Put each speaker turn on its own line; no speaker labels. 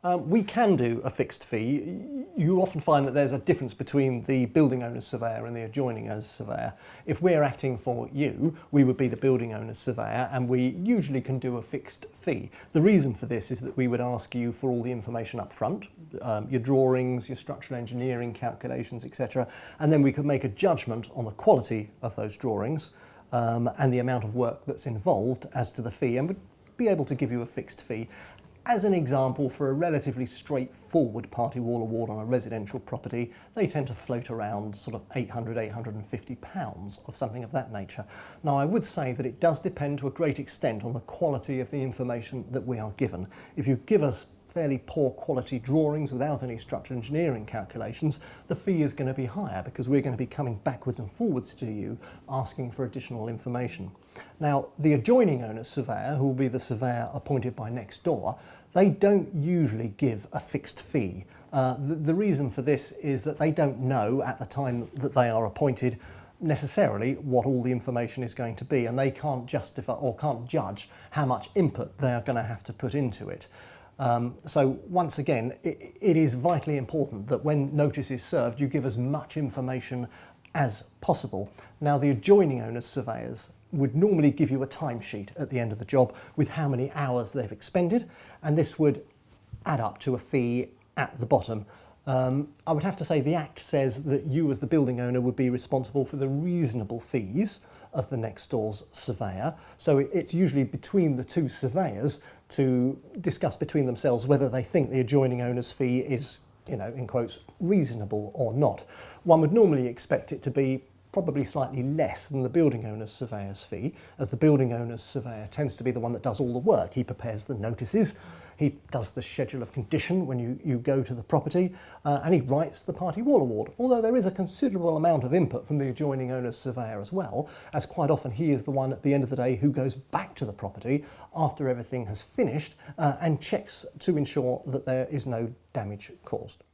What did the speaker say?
We can do a fixed fee. You often find that there's a difference between the building owner's surveyor and the adjoining owner's surveyor. If we're acting for you, we would be the building owner's surveyor, and we usually can do a fixed fee. The reason for this is that we would ask you for all the information up front, your drawings, your structural engineering calculations, etc. And then we could make a judgment on the quality of those drawings and the amount of work that's involved as to the fee, and would be able to give you a fixed fee. As an example, for a relatively straightforward party wall award on a residential property, they tend to float around sort of £800, £850 of something of that nature. Now, I would say that it does depend to a great extent on the quality of the information that we are given. If you give us fairly poor quality drawings without any structural engineering calculations, the fee is going to be higher because we're going to be coming backwards and forwards to you asking for additional information. Now, the adjoining owner's surveyor, who will be the surveyor appointed by next door, they don't usually give a fixed fee. The reason for this is that they don't know at the time that they are appointed necessarily what all the information is going to be, and they can't justify or can't judge how much input they are going to have to put into it. So once again, it is vitally important that when notice is served, you give as much information as possible. Now, the adjoining owner's surveyors would normally give you a timesheet at the end of the job with how many hours they've expended, and this would add up to a fee at the bottom. I would have to say the Act says that you as the building owner would be responsible for the reasonable fees of the next door's surveyor. So it's usually between the two surveyors to discuss between themselves whether they think the adjoining owner's fee is, you know, in quotes, reasonable or not. One would normally expect it to be probably slightly less than the building owner's surveyor's fee, as the building owner's surveyor tends to be the one that does all the work. He prepares the notices, he does the schedule of condition when you go to the property, and he writes the party wall award. Although there is a considerable amount of input from the adjoining owner's surveyor as well, as quite often he is the one at the end of the day who goes back to the property after everything has finished and checks to ensure that there is no damage caused.